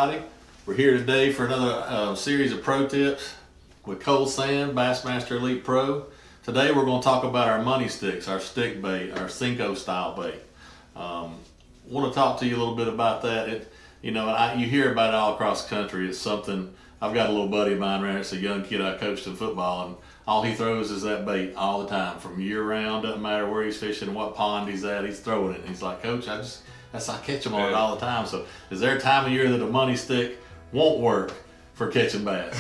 everybody. We're here today for another series of pro tips with Cole Sand, Bassmaster Elite Pro. Today we're going to talk about our money sticks, our stick bait, our Cinco style bait. Want to talk to you a little bit about that. You hear about it all across the country. It's something, I've got a little buddy of mine around, it's a young kid I coached in football, and all he throws is that bait all the time, from year round. Doesn't matter where he's fishing, what pond he's at, he's throwing it. And he's like, Coach, I catch them on it all the time. So is there a time of year that a money stick won't work for catching bass?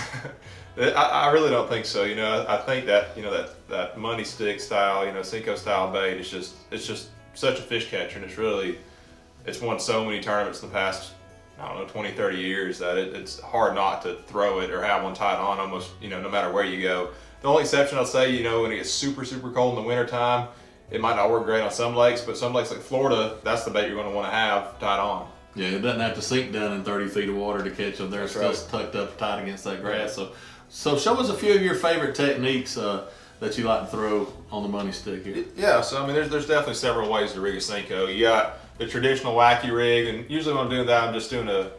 I really don't think so. I think that that money stick style, Cinco style bait is just such a fish catcher, and it's won so many tournaments in the past, 20, 30 years that it's hard not to throw it or have one tied on almost, no matter where you go. The only exception I'll say, when it gets super, super cold in the wintertime, it might not work great on some lakes, but some lakes like Florida, that's the bait you're going to want to have tied on. Yeah, it doesn't have to sink down in 30 feet of water to catch them. They're still tucked up tight against that grass. So show us a few of your favorite techniques that you like to throw on the money stick here. Yeah, so there's definitely several ways to rig a Cinco. You got the traditional wacky rig, and usually when I'm doing that, I'm just doing the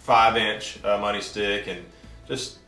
5-inch money stick and just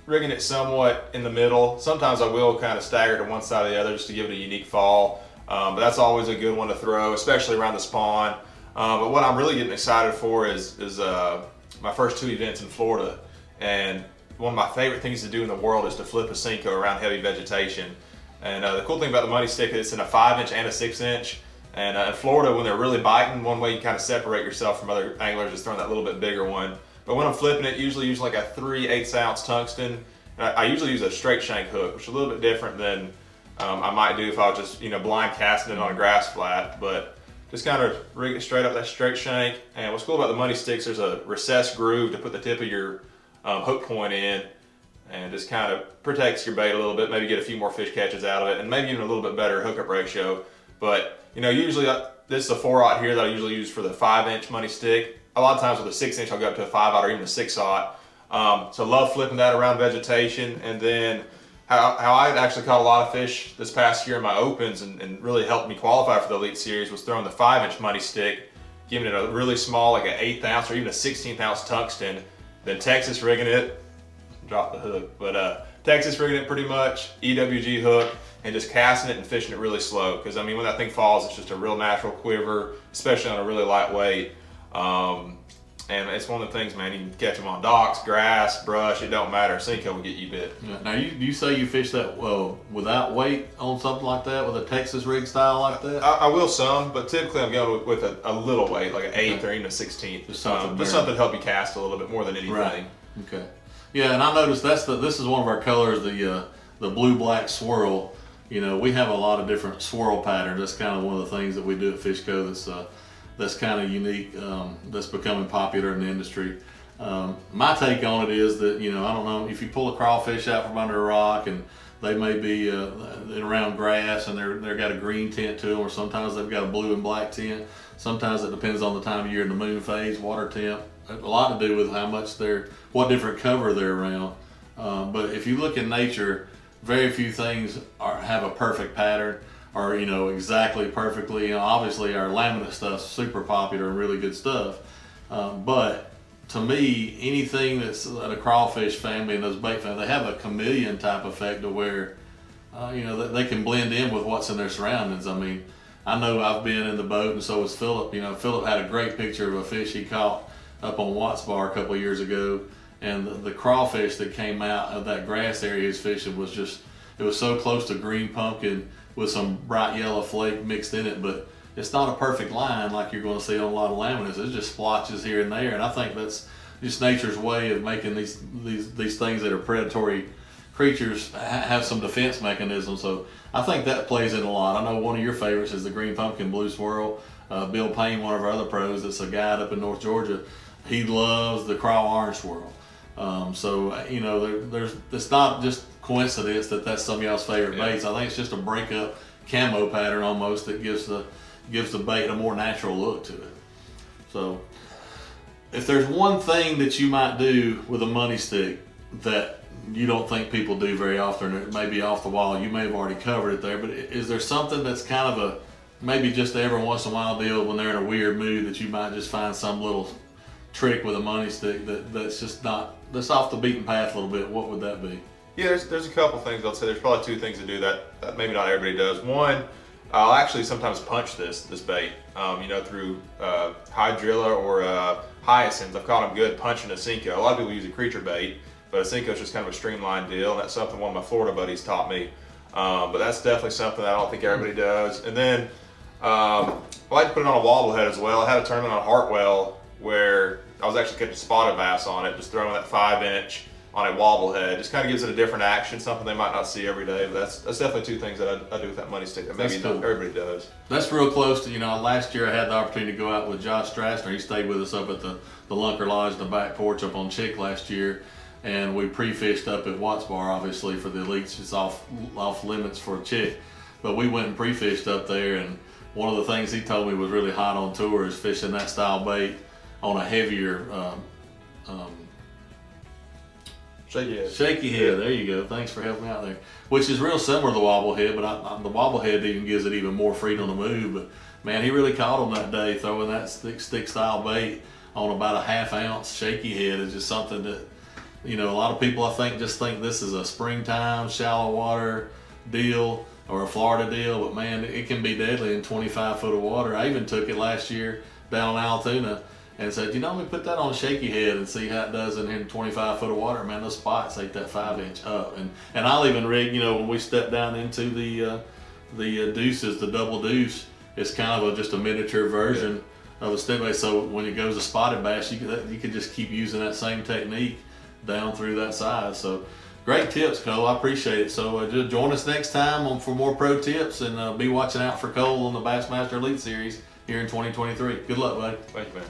rigging it somewhat in the middle. Sometimes I will kind of stagger to one side or the other just to give it a unique fall, but that's always a good one to throw, especially around the spawn. But what I'm really getting excited for is my first 2 events in Florida, and one of my favorite things to do in the world is to flip a Cinco around heavy vegetation. And the cool thing about the money stick is it's in a 5-inch and a 6-inch. And in Florida, when they're really biting, one way you kind of separate yourself from other anglers is throwing that little bit bigger one. But when I'm flipping it, usually use like a 3/8 ounce tungsten. And I usually use a straight shank hook, which is a little bit different than I might do if I was just blind casting it on a grass flat. But just kind of rig it straight up that straight shank. And what's cool about the money sticks, there's a recessed groove to put the tip of your hook point in, and just kind of protects your bait a little bit, maybe get a few more fish catches out of it, and maybe even a little bit better hookup ratio. But usually this is a 4/0 here that I usually use for the 5-inch money stick. A lot of times with a 6-inch I'll go up to a 5/0 or even a 6/0. So love flipping that around vegetation. And then how I actually caught a lot of fish this past year in my opens and really helped me qualify for the Elite Series was throwing the 5-inch money stick, giving it a really small, like an 1/8 ounce or even a 16th ounce tungsten, then Texas rigging it, drop the hook, but Texas rigging it pretty much, EWG hook, and just casting it and fishing it really slow. Because when that thing falls, it's just a real natural quiver, especially on a really light weight. And it's one of the things, man, you can catch them on docks, grass, brush, it don't matter. Cinco will get you bit. Yeah. Now you say you fish that without weight on something like that, with a Texas rig style like that? I will some, but typically I'm going with a little weight, like an 1/8 or even a 16th. Just something to help you cast a little bit more than anything. Right. Okay. Yeah, and I noticed this is one of our colors, the blue-black swirl. We have a lot of different swirl patterns. That's kind of one of the things that we do at Fishco that's kind of unique, that's becoming popular in the industry. My take on it is that, I don't know, if you pull a crawfish out from under a rock and they may be around grass and they've got a green tint to them, or sometimes they've got a blue and black tint. Sometimes it depends on the time of year and the moon phase, water temp. A lot to do with how much what different cover they're around. But if you look in nature, very few things have a perfect pattern or exactly perfectly. Obviously our laminate stuff's super popular and really good stuff. But to me, anything that's in a crawfish family and those bait family, they have a chameleon type effect to where they can blend in with what's in their surroundings. I know I've been in the boat, and so was Philip. Philip had a great picture of a fish he caught up on Watts Bar a couple of years ago, and the crawfish that came out of that grass area he was fishing was it was so close to green pumpkin with some bright yellow flake mixed in it, but it's not a perfect line like you're going to see on a lot of laminates. It's just splotches here and there, and I think that's just nature's way of making these things that are predatory creatures have some defense mechanisms. So I think that plays in a lot. I know one of your favorites is the green pumpkin blue swirl. Bill Payne, one of our other pros, that's a guide up in North Georgia, he loves the craw orange swirl. It's not just coincidence that that's some of y'all's favorite baits. I think it's just a breakup camo pattern almost that gives the bait a more natural look to it. So if there's one thing that you might do with a money stick that you don't think people do very often, it may be off the wall, you may have already covered it there, but is there something that's kind of maybe just every once in a while deal when they're in a weird mood that you might just find some little trick with a money stick that's just not, that's off the beaten path a little bit, what would that be? Yeah, there's a couple things I'll say. There's probably two things to do that maybe not everybody does. One, I'll actually sometimes punch this bait, through hydrilla or hyacinth. I've caught them good punching a Senko. A lot of people use a creature bait, but a Senko is just kind of a streamlined deal, and that's something one of my Florida buddies taught me. But that's definitely something that I don't think everybody does. And then I like to put it on a wobble head as well. I had a tournament on Hartwell where I was actually catching spotted bass on it, just throwing that 5-inch on a wobble head. Just kind of gives it a different action, something they might not see every day. But that's definitely two things that I do with that money stick that maybe not everybody does. That's real close to, last year I had the opportunity to go out with Josh Strassner. He stayed with us up at the Lunker Lodge in the back porch up on Chick last year. And we pre-fished up at Watts Bar, obviously, for the elites. It's off limits for a Chick. But we went and pre-fished up there, and one of the things he told me was really hot on tour is fishing that style bait on a heavier shaky head. Shaky head, there you go. Thanks for helping me out there. Which is real similar to the wobble head, but the wobble head even gives it even more freedom to move. But man, he really caught him that day throwing that stick style bait on about a 1/2 ounce shaky head. Is just something that, a lot of people I think just think this is a springtime shallow water deal or a Florida deal, but man, it can be deadly in 25 foot of water. I even took it last year down in Altoona and said, let me put that on a shaky head and see how it does in 25 foot of water. Man, those spots ate that 5-inch up. And I'll even rig, when we step down into the deuces, the double deuce, it's kind of just a miniature version of a stickbait. So when it goes to spotted bass, you could just keep using that same technique down through that size. So great tips, Cole. I appreciate it. So just join us next time for more pro tips, and be watching out for Cole on the Bassmaster Elite Series here in 2023. Good luck, buddy. Thank you, man.